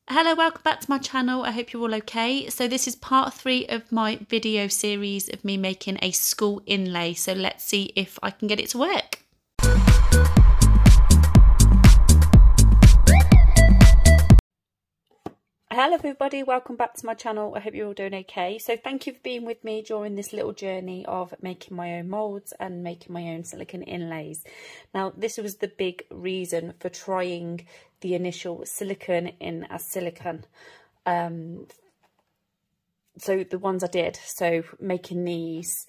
Hello, welcome back to my channel. I hope you're all okay. So this is part 3 of my video series of me making a school inlay. So let's see if I can get it to work. Hello everybody, welcome back to my channel. I hope you're all doing okay. So thank you for being with me during this little journey of making my own moulds and making my own silicone inlays. Now this was the big reason for trying the initial silicone in as silicone. So the ones I did, so making these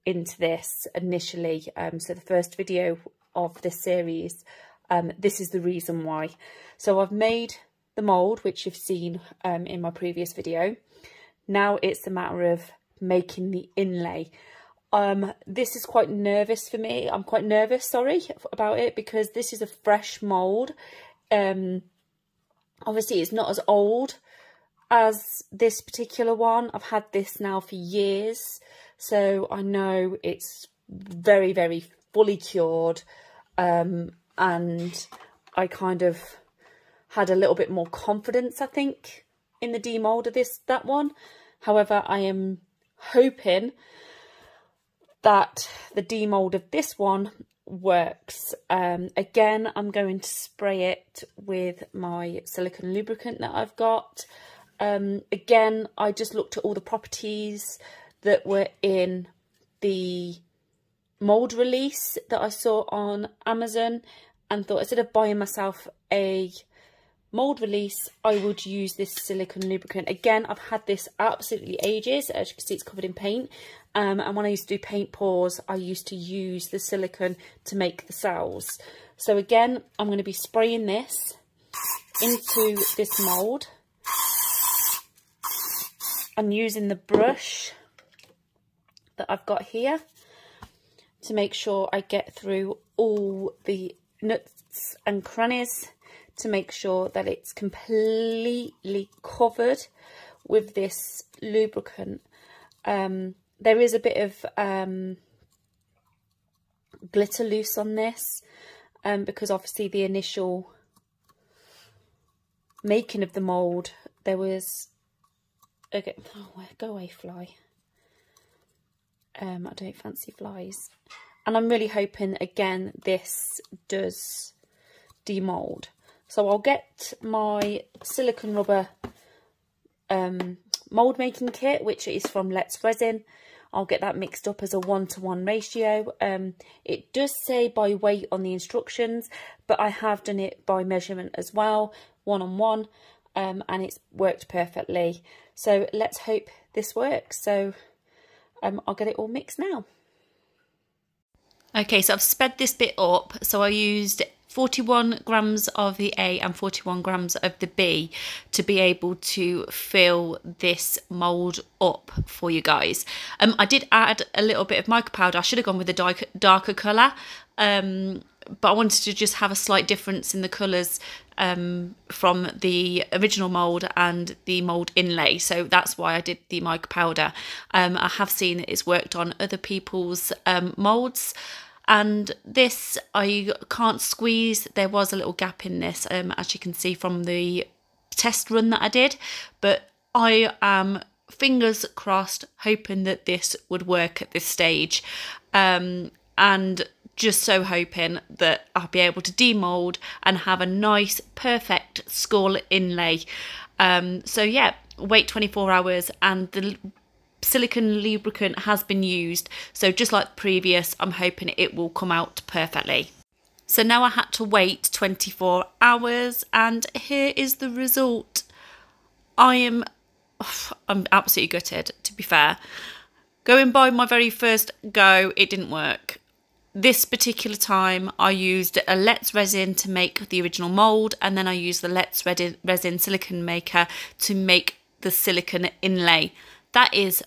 into this initially, so the first video of this series, this is the reason why. So I've made the mould, which you've seen in my previous video. Now it's a matter of making the inlay. This is quite nervous for me. I'm quite nervous, sorry, about it, because this is a fresh mould. Obviously it's not as old as this particular one. I've had this now for years, so I know it's very, very fully cured, and I kind of had a little bit more confidence, I think, in the demould of that one. However, I am hoping that the demould of this one works. Again, I'm going to spray it with my silicone lubricant that I've got. Again, I just looked at all the properties that were in the mould release that I saw on Amazon and thought, instead of buying myself a mould release, I would use this silicone lubricant. Again, I've had this absolutely ages. As you can see, it's covered in paint, and when I used to do paint pours, I used to use the silicone to make the cells. So again, I'm going to be spraying this into this mould and using the brush that I've got here to make sure I get through all the nuts and crannies, to make sure that it's completely covered with this lubricant. There is a bit of glitter loose on this, because obviously the initial making of the mould, there was okay, oh, go away fly. I don't fancy flies, and I'm really hoping again this does demould. So I'll get my silicone rubber mould making kit, which is from LetsResin. I'll get that mixed up as a 1-to-1 ratio. It does say by weight on the instructions, but I have done it by measurement as well, 1-on-1, and it's worked perfectly. So let's hope this works. So I'll get it all mixed now. Okay, so I've sped this bit up. So I used 41 grams of the A and 41 grams of the B to be able to fill this mould up for you guys. I did add a little bit of mica powder. I should have gone with a darker colour, but I wanted to just have a slight difference in the colours from the original mould and the mould inlay. So that's why I did the mica powder. I have seen that it's worked on other people's moulds. And this I can't squeeze. There was a little gap in this, as you can see from the test run that I did. But I am fingers crossed, hoping that this would work at this stage. And just so hoping that I'll be able to demould and have a nice, perfect school inlay. So yeah, wait 24 hours and the silicone lubricant has been used, so just like previous, I'm hoping it will come out perfectly. So now I had to wait 24 hours and here is the result. I'm absolutely gutted, to be fair. Going by my very first go, it didn't work. This particular time I used a LetsResin to make the original mould, and then I used the LetsResin silicone maker to make the silicone inlay. That is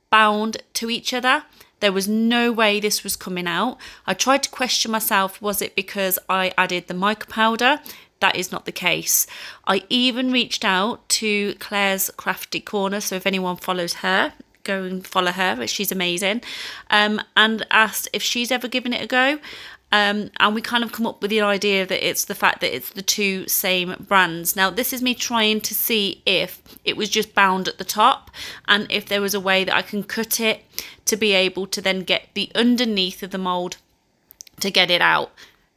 bound to each other. There was no way this was coming out. I tried to question myself, was it because I added the mica powder? That is not the case. I even reached out to Claire's Crafty Corner, so if anyone follows her, go and follow her, she's amazing, and asked if she's ever given it a go. And we kind of come up with the idea that it's the fact that it's the two same brands. Now this is me trying to see if it was just bound at the top and if there was a way that I can cut it to be able to then get the underneath of the mould to get it out.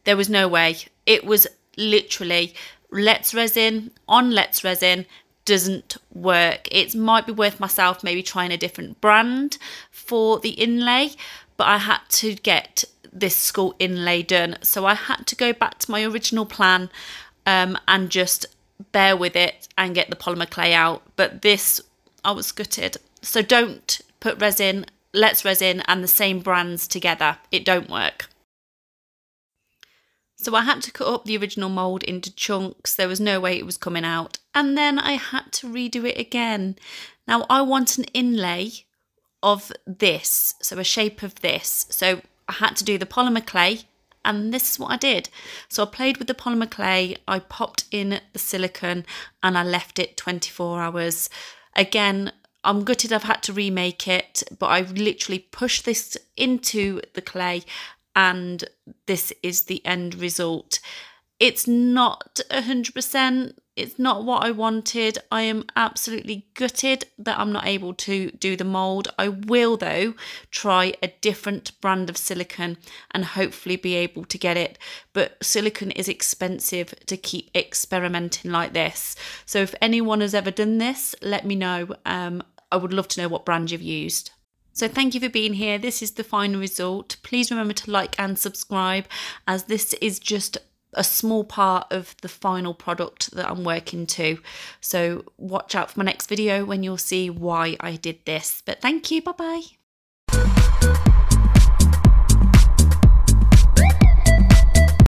There was no way. It was literally LetsResin on LetsResin doesn't work. It might be worth myself maybe trying a different brand for the inlay, but I had to get this skull inlay done, so I had to go back to my original plan and just bear with it and get the polymer clay out. But this, I was gutted. So don't put resin, LetsResin and the same brands together. It don't work. So I had to cut up the original mould into chunks. There was no way it was coming out. And then I had to redo it again. Now I want an inlay of this, so a shape of this. So I had to do the polymer clay, and this is what I did. So I played with the polymer clay, I popped in the silicone and I left it 24 hours. Again, I'm gutted I've had to remake it, but I literally pushed this into the clay and this is the end result. It's not 100%, it's not what I wanted. I am absolutely gutted that I'm not able to do the mould. I will though try a different brand of silicone and hopefully be able to get it. But silicone is expensive to keep experimenting like this. So if anyone has ever done this, let me know. I would love to know what brand you've used. So thank you for being here. This is the final result. Please remember to like and subscribe, as this is just a small part of the final product that I'm working to. So watch out for my next video when you'll see why I did this. But thank you. Bye bye.